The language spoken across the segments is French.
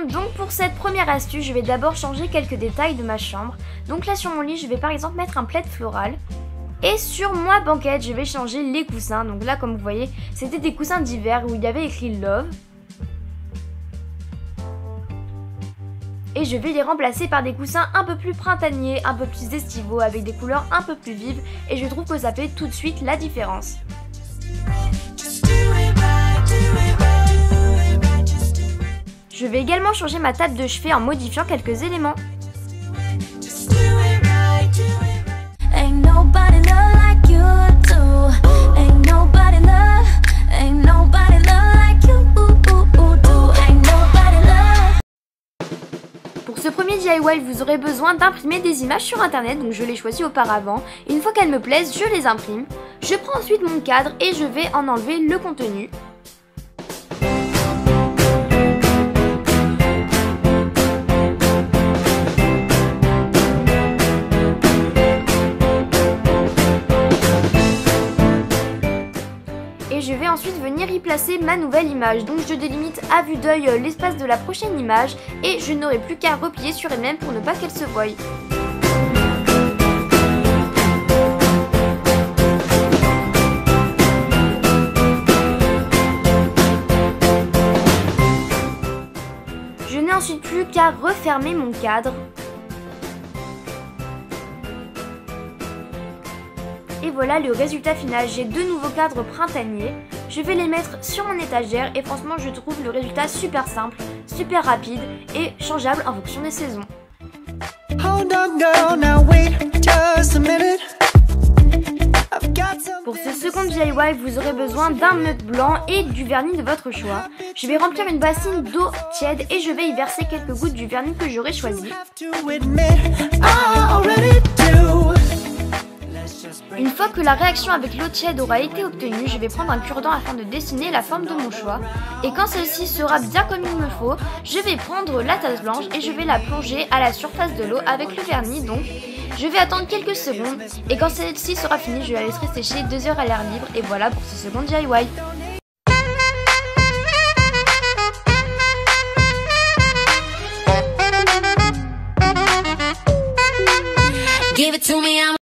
Donc pour cette première astuce, je vais d'abord changer quelques détails de ma chambre. Donc là sur mon lit, je vais par exemple mettre un plaid floral. Et sur ma banquette, je vais changer les coussins. Donc là, comme vous voyez, c'était des coussins d'hiver où il y avait écrit Love. Et je vais les remplacer par des coussins un peu plus printaniers, un peu plus estivaux, avec des couleurs un peu plus vives. Et je trouve que ça fait tout de suite la différence. Je vais également changer ma table de chevet en modifiant quelques éléments. Pour ce premier DIY, vous aurez besoin d'imprimer des images sur internet, donc je les choisis auparavant. Et une fois qu'elles me plaisent, je les imprime. Je prends ensuite mon cadre et je vais en enlever le contenu. Et je vais ensuite venir y placer ma nouvelle image. Donc je délimite à vue d'œil l'espace de la prochaine image et je n'aurai plus qu'à replier sur elle-même pour ne pas qu'elle se voie. Je n'ai ensuite plus qu'à refermer mon cadre. Et voilà le résultat final, j'ai deux nouveaux cadres printaniers. Je vais les mettre sur mon étagère et franchement je trouve le résultat super simple, super rapide et changeable en fonction des saisons. Pour ce second DIY, vous aurez besoin d'un meuble blanc et du vernis de votre choix. Je vais remplir une bassine d'eau tiède et je vais y verser quelques gouttes du vernis que j'aurai choisi. Une fois que la réaction avec l'eau tiède aura été obtenue, je vais prendre un cure-dent afin de dessiner la forme de mon choix. Et quand celle-ci sera bien comme il me faut, je vais prendre la tasse blanche et je vais la plonger à la surface de l'eau avec le vernis. Donc, je vais attendre quelques secondes et quand celle-ci sera finie, je la laisserai sécher 2 heures à l'air libre. Et voilà pour ce second DIY. Give it to me,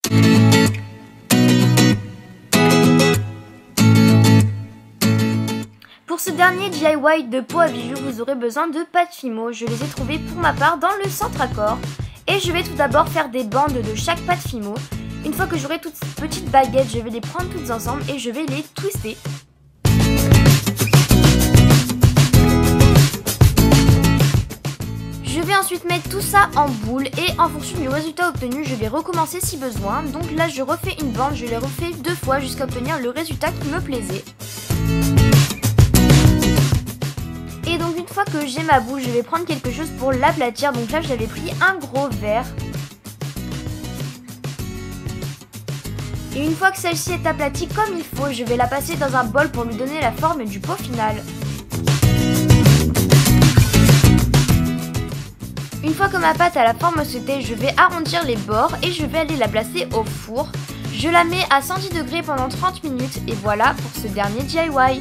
Pour ce dernier DIY de pot à bijoux, vous aurez besoin de pâte Fimo. Je les ai trouvées pour ma part dans le centre Accor. Et je vais tout d'abord faire des bandes de chaque pâte Fimo. Une fois que j'aurai toutes ces petites baguettes, je vais les prendre toutes ensemble et je vais les twister. Je vais ensuite mettre tout ça en boule et en fonction du résultat obtenu, je vais recommencer si besoin. Donc là, je refais une bande, je les refais 2 fois jusqu'à obtenir le résultat qui me plaisait. Et donc une fois que j'ai ma boule, je vais prendre quelque chose pour l'aplatir. Donc là j'avais pris un gros verre. Et une fois que celle-ci est aplatie comme il faut, je vais la passer dans un bol pour lui donner la forme du pot final. Une fois que ma pâte a la forme souhaitée, je vais arrondir les bords et je vais aller la placer au four. Je la mets à 110 degrés pendant 30 minutes et voilà pour ce dernier DIY.